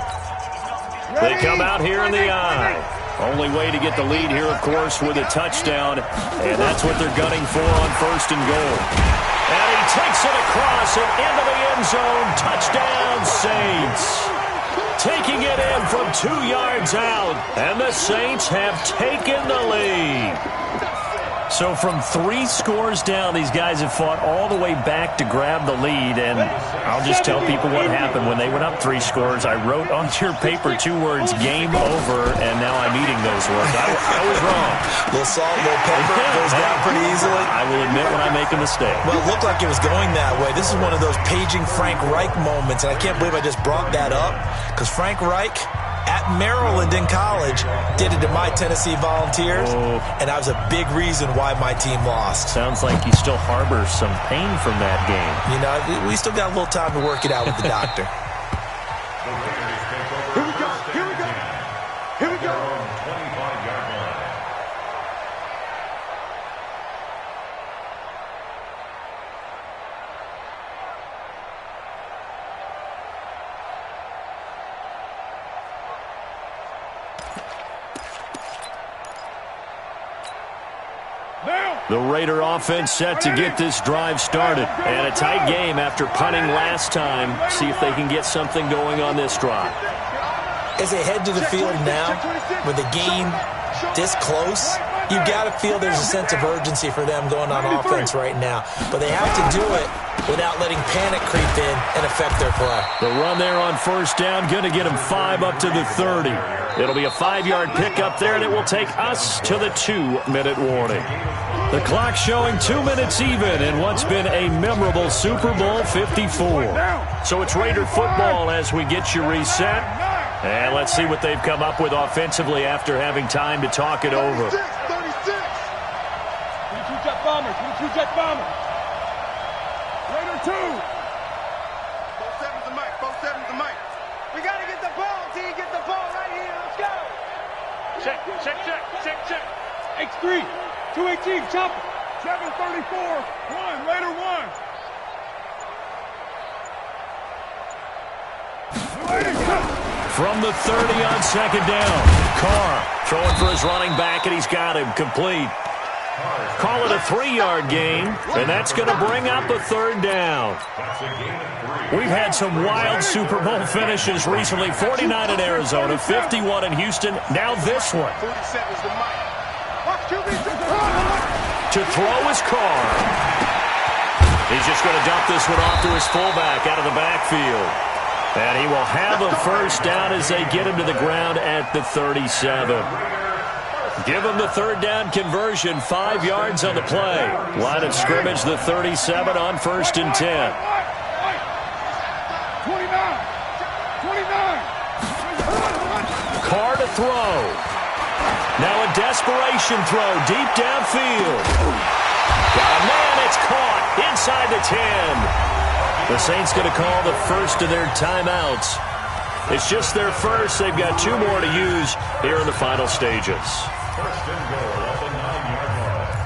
They come out here in the eye. Only way to get the lead here, of course, with a touchdown, and that's what they're gunning for on 1st and goal. And he takes it across and into the end zone. Touchdown, Saints. Taking it in from 2 yards out, and the Saints have taken the lead. So from 3 scores down, these guys have fought all the way back to grab the lead, and I'll just tell people what happened. When they went up 3 scores, I wrote on your paper 2 words, game over, and now I'm eating those words. I was wrong. A little salt, a little pepper, goes down pretty easily. I will admit when I make a mistake. Well, it looked like it was going that way. This is one of those paging Frank Reich moments, and I can't believe I just brought that up, because Frank Reich at Maryland in college, did it to my Tennessee Volunteers, and that was a big reason why my team lost. Sounds like he still harbors some pain from that game. You know, we still got a little time to work it out with the doctor. Here we go. Here we go. Here we go. 25-yard line. The Raider offense set to get this drive started. And a tight game after punting last time. See if they can get something going on this drive. As they head to the field now, with the game this close, you've got to feel there's a sense of urgency for them going on offense right now. But they have to do it without letting panic creep in and affect their play. The run there on first down, going to get them 5 up to the 30. It'll be a 5-yard pickup there, and it will take us to the 2-minute warning. The clock showing 2 minutes even in what's been a memorable Super Bowl 54. So it's Raider football as we get you reset. And let's see what they've come up with offensively after having time to talk it over. 36. 22 jet bombers. 22 jet bombers. Raider 2. 4-7's the mic. 4-7's the mic. We got to get the ball, T. Get the ball right here. Let's go. Check. X3. 218. Chopper. 734. 1. Raider 1. From the 30 on second down. Carr throwing for his running back, and he's got him complete. Call it a 3-yard gain, and that's going to bring up a third down. We've had some wild Super Bowl finishes recently. 49 in Arizona, 51 in Houston, now this one. 47's the mic. To throw is Carr. He's just going to dump this one off to his fullback out of the backfield. And he will have a first down as they get him to the ground at the 37. Give him the third down conversion, 5 yards on the play. Line of scrimmage, the 37 on 1st and 10. 29. Carr to throw. Now a desperation throw deep downfield. Got a man, it's caught inside the 10. The Saints going to call the first of their timeouts. It's just their first. They've got 2 more to use here in the final stages. First and goal at the 9-yard line.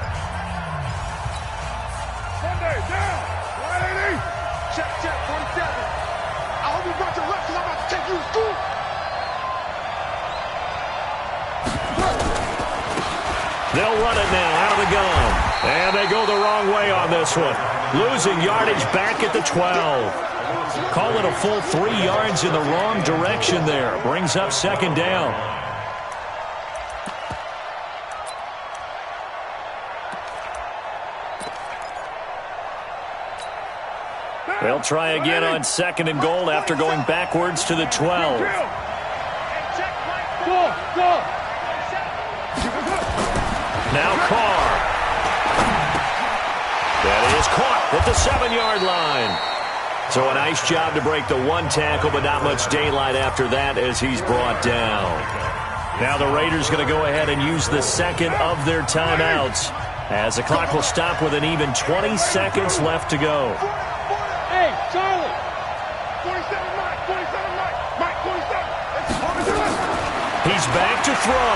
Sunday, down. 180. Check, 47. I hope you brought your left because I'm about to take you to school. They'll run it now out of the gun. And they go the wrong way on this one. Losing yardage back at the 12. Call it a full 3 yards in the wrong direction there. Brings up second down. They'll try again on second and goal after going backwards to the 12. Now Carr. That is caught at the 7-yard line. So a nice job to break the 1 tackle, but not much daylight after that as he's brought down. Now the Raiders going to go ahead and use the second of their timeouts as the clock will stop with an even 20 seconds left to go. Hey, Charlie. 47 Mike. 47 Mike. Mike, 47. He's back to throw.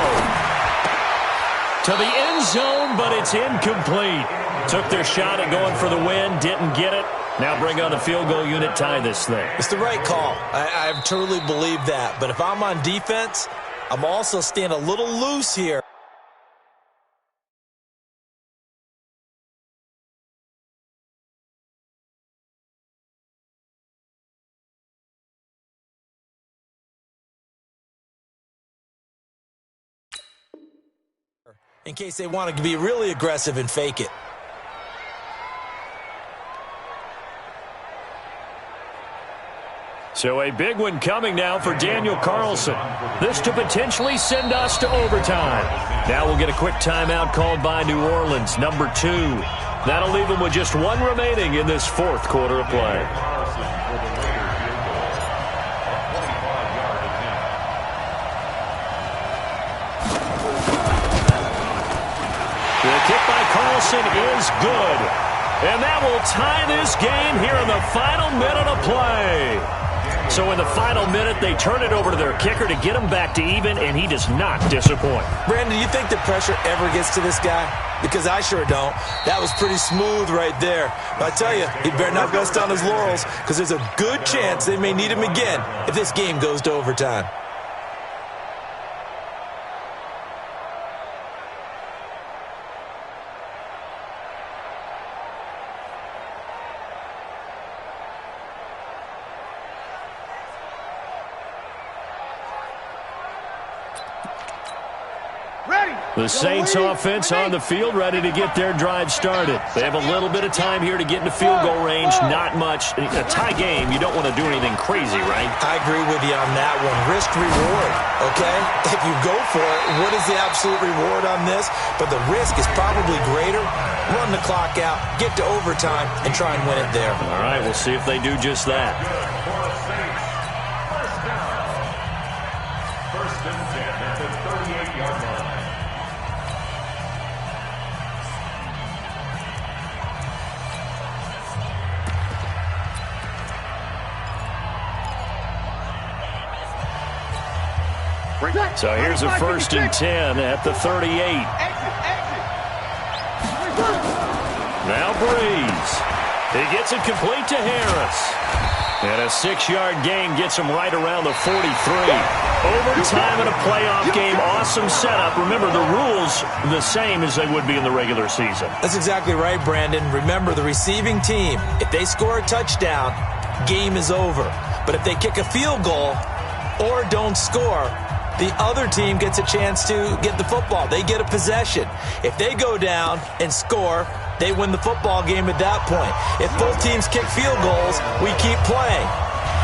To the end zone, but it's incomplete. Took their shot at going for the win, didn't get it. Now bring on the field goal unit, tie this thing. It's the right call. I truly believe that. But if I'm on defense, I'm also staying a little loose here. In case they want to be really aggressive and fake it. So a big one coming now for Daniel Carlson. This to potentially send us to overtime. Now we'll get a quick timeout called by New Orleans, number 2. That'll leave them with just 1 remaining in this 4th quarter of play. Carlson is good. And that will tie this game here in the final minute of play. So in the final minute, they turn it over to their kicker to get him back to even, and he does not disappoint. Brandon, do you think the pressure ever gets to this guy? Because I sure don't. That was pretty smooth right there. But I tell you, he better not rest on his laurels, because there's a good chance they may need him again if this game goes to overtime. The Saints offense on the field, ready to get their drive started. They have a little bit of time here to get into field goal range, not much. A tie game, you don't want to do anything crazy, right? I agree with you on that one. Risk reward, okay? If you go for it, what is the absolute reward on this? But the risk is probably greater. Run the clock out, get to overtime, and try and win it there. All right, we'll see if they do just that. First and 10 at the 38-yard line. So here's a first and 10 at the 38. Now Breeze. He gets it complete to Harris. And a 6-yard gain gets him right around the 43. Overtime in a playoff game. Awesome setup. Remember, the rules the same as they would be in the regular season. That's exactly right, Brandon. Remember, the receiving team, if they score a touchdown, game is over. But if they kick a field goal or don't score, the other team gets a chance to get the football. They get a possession. If they go down and score, they win the football game at that point. If both teams kick field goals, we keep playing.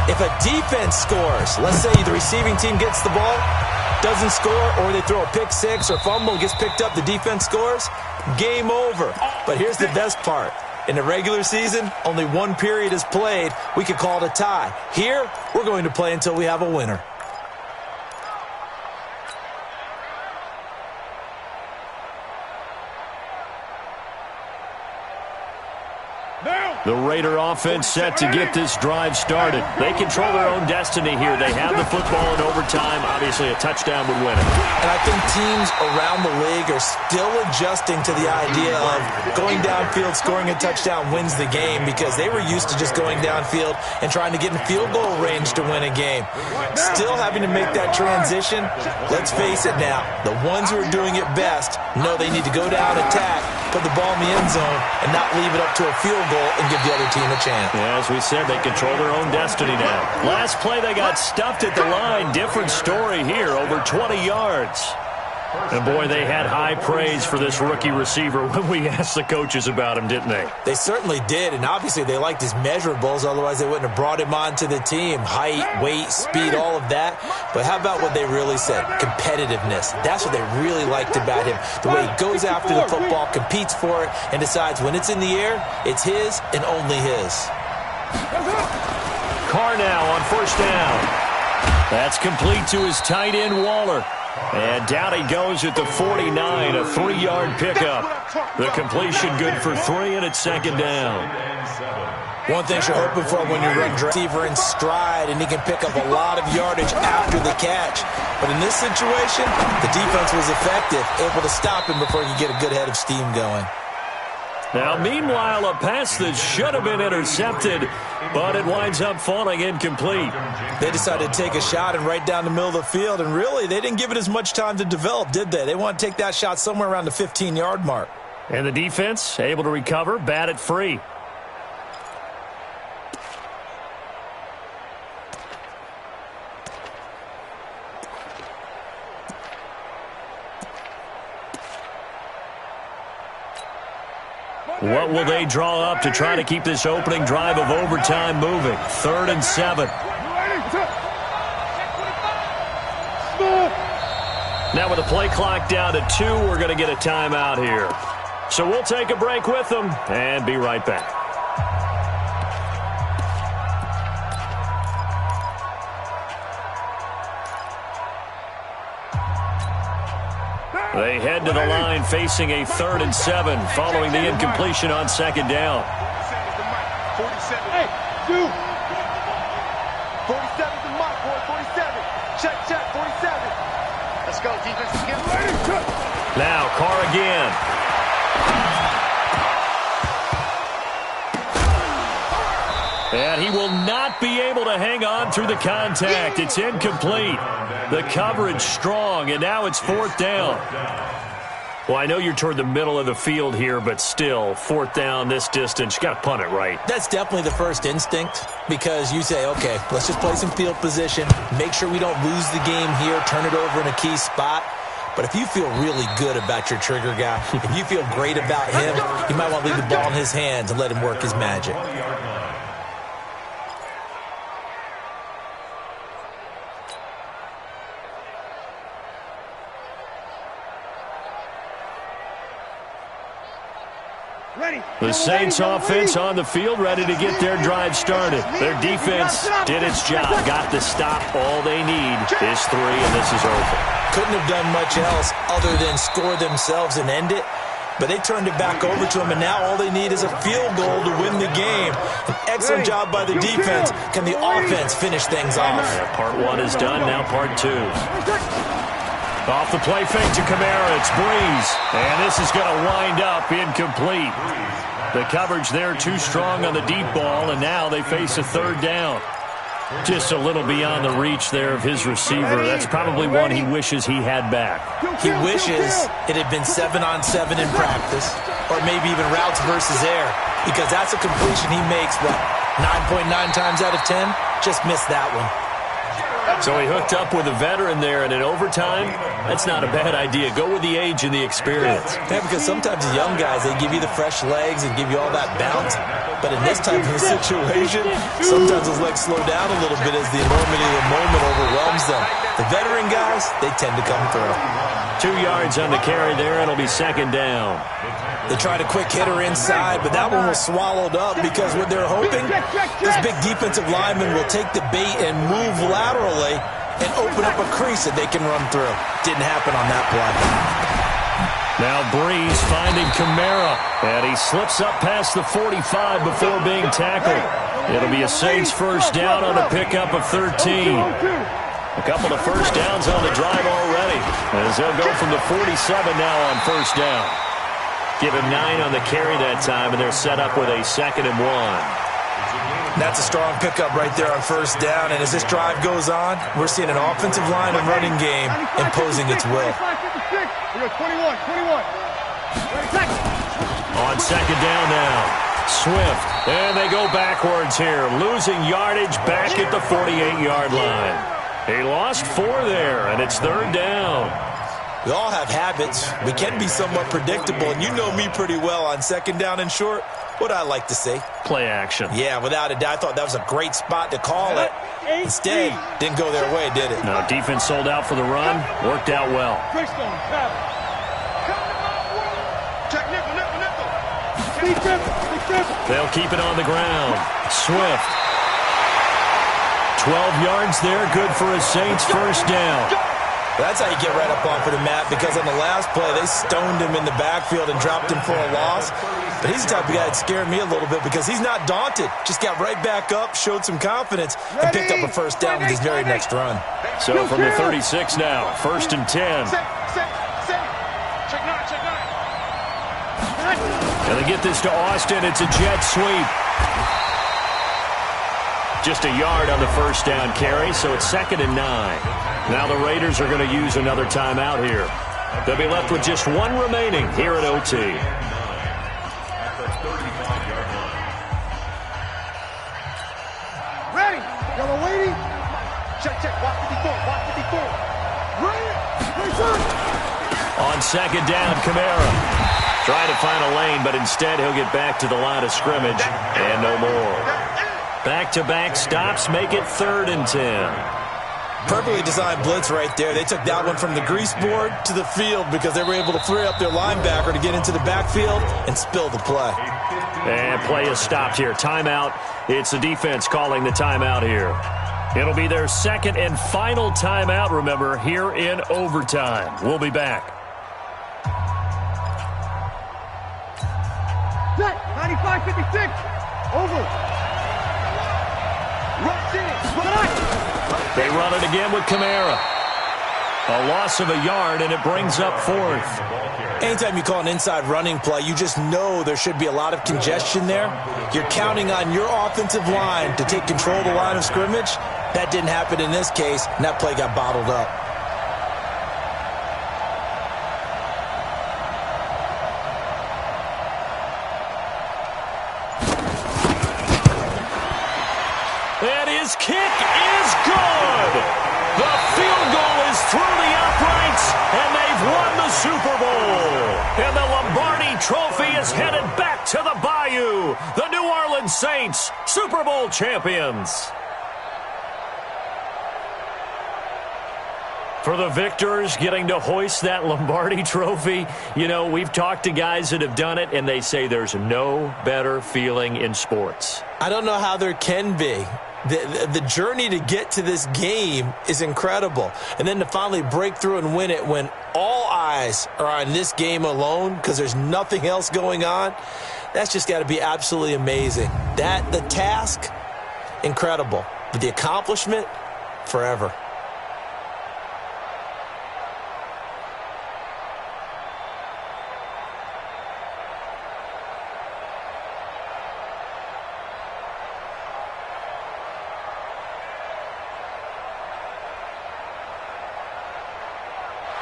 If a defense scores, let's say the receiving team gets the ball, doesn't score, or they throw a pick six or fumble, gets picked up, the defense scores, game over. But here's the best part. In the regular season, only one period is played. We could call it a tie. Here, we're going to play until we have a winner. The Raider offense set to get this drive started. They control their own destiny here. They have the football in overtime. Obviously, a touchdown would win it. And I think teams around the league are still adjusting to the idea of going downfield, scoring a touchdown wins the game, because they were used to just going downfield and trying to get in field goal range to win a game. Still having to make that transition. Let's face it now, the ones who are doing it best know they need to go down, attack, put the ball in the end zone, and not leave it up to a field goal and give the other team a chance. Yeah, as we said, they control their own destiny now. Last play, they got stuffed at the line. Different story here, over 20 yards. And boy, they had high praise for this rookie receiver when we asked the coaches about him, didn't they? They certainly did, and obviously they liked his measurables, otherwise they wouldn't have brought him onto the team. Height, weight, speed, all of that. But how about what they really said? Competitiveness. That's what they really liked about him. The way he goes after the football, competes for it, and decides when it's in the air, it's his and only his. Carr now on first down. That's complete to his tight end, Waller. And down he goes at the 49, a 3-yard pickup. The completion good for 3, and it's second down. One thing you're hoping for when you run receiver in stride, and he can pick up a lot of yardage after the catch. But in this situation, the defense was effective, able to stop him before he could get a good head of steam going. Now, meanwhile, a pass that should have been intercepted, but it winds up falling incomplete. They decided to take a shot and right down the middle of the field, and really, they didn't give it as much time to develop, did they? They want to take that shot somewhere around the 15-yard mark. And the defense able to recover, bat it free. What will they draw up to try to keep this opening drive of overtime moving? 3rd and 7. Now with the play clock down to 2, we're going to get a timeout here. So we'll take a break with them and be right back. They head to the line facing a 3rd and 7 following the incompletion on 2nd down. 47. Hey, dude. 47's the mark, boy. 47. Check, 47. Let's go, defense. Get ready. Now, Carr again. And he will not be able to hang on through the contact. It's incomplete. The coverage strong, and now it's 4th down. Well, I know you're toward the middle of the field here, but still, 4th down this distance, you got to punt it right. That's definitely the first instinct, because you say, okay, let's just play some field position, make sure we don't lose the game here, turn it over in a key spot. But if you feel really good about your trigger guy, if you feel great about him, you might want to leave the ball in his hands and let him work his magic. The Saints offense on the field, ready to get their drive started. Their defense did its job, got the stop. All they need is 3, and this is over. Couldn't have done much else other than score themselves and end it. But they turned it back over to him, and now all they need is a field goal to win the game. An excellent job by the defense. Can the offense finish things off? Yeah, part 1 is done, now part 2. Off the play fake to Kamara, it's Breeze. And this is going to wind up incomplete. The coverage there too strong on the deep ball, and now they face a 3rd down. Just a little beyond the reach there of his receiver. That's probably one he wishes he had back. He wishes it had been 7-on-7 in practice, or maybe even routes versus air, because that's a completion he makes, what, 9.9 times out of 10? Just missed that one. So he hooked up with a veteran there, and in overtime, that's not a bad idea. Go with the age and the experience. Yeah, because sometimes the young guys, they give you the fresh legs and give you all that bounce. But in this type of situation, sometimes those legs slow down a little bit as the enormity of the moment overwhelms them. The veteran guys, they tend to come through. 2 yards on the carry there. It'll be 2nd down. They tried a quick hitter inside, but that one was swallowed up because what they're hoping, this big defensive lineman will take the bait and move laterally and open up a crease that they can run through. Didn't happen on that play. Now Breeze finding Kamara, and he slips up past the 45 before being tackled. It'll be a Saints 1st down on a pickup of 13. A couple of 1st downs on the drive already, as they'll go from the 47 now on 1st down. Give him 9 on the carry that time, and they're set up with a 2nd and 1. That's a strong pickup right there on 1st down, and as this drive goes on, we're seeing an offensive line and running game imposing its will. 21. On 2nd down now, Swift, and they go backwards here, losing yardage back at the 48-yard line. He lost 4 there, and it's 3rd down. We all have habits. We can be somewhat predictable, and you know me pretty well on 2nd down and short. What I like to say? Play action. Yeah, without a doubt. I thought that was a great spot to call it. Instead, didn't go their way, did it? No, defense sold out for the run. Worked out well. They'll keep it on the ground. Swift. 12 yards there, good for a Saints 1st down. That's how you get right up off of the mat, because on the last play, they stoned him in the backfield and dropped him for a loss. But he's the type of guy that scared me a little bit because he's not daunted. Just got right back up, showed some confidence, and picked up a 1st down with his very next run. So from the 36 now, 1st and 10. And they get this to Austin. It's a jet sweep. Just a yard on the 1st down carry, so it's 2nd and 9. Now the Raiders are going to use another timeout here. They'll be left with just 1 remaining here at OT. Ready. Y'all are waiting. Check. Watch 54. Ready. On 2nd down, Kamara. Trying to find a lane, but instead he'll get back to the line of scrimmage and no more. Back-to-back stops make it 3rd and 10. Perfectly designed blitz right there. They took that one from the grease board to the field because they were able to free up their linebacker to get into the backfield and spill the play. And play is stopped here. Timeout. It's the defense calling the timeout here. It'll be their 2nd and final timeout, remember, here in overtime. We'll be back. 556. Over. Rush in. They run it again with Kamara. A loss of a yard, and it brings up fourth. Anytime you call an inside running play, you just know there should be a lot of congestion there. You're counting on your offensive line to take control of the line of scrimmage. That didn't happen in this case, and that play got bottled up. And his kick is good. The field goal is through the uprights, and they've won the Super Bowl. And the Lombardi Trophy is headed back to the Bayou. The New Orleans Saints, Super Bowl champions. For the victors, getting to hoist that Lombardi Trophy, you know, we've talked to guys that have done it, and they say there's no better feeling in sports. I don't know how there can be. The journey to get to this game is incredible. And then to finally break through and win it when all eyes are on this game alone because there's nothing else going on, that's just got to be absolutely amazing. The task, incredible. But the accomplishment, forever.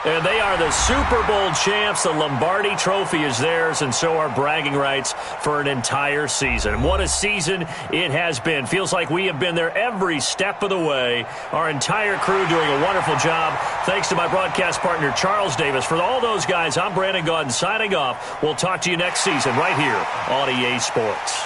And they are the Super Bowl champs. The Lombardi Trophy is theirs, and so are bragging rights for an entire season. What a season it has been. Feels like we have been there every step of the way. Our entire crew doing a wonderful job. Thanks to my broadcast partner, Charles Davis. For all those guys, I'm Brandon Gaudin signing off. We'll talk to you next season right here on EA Sports.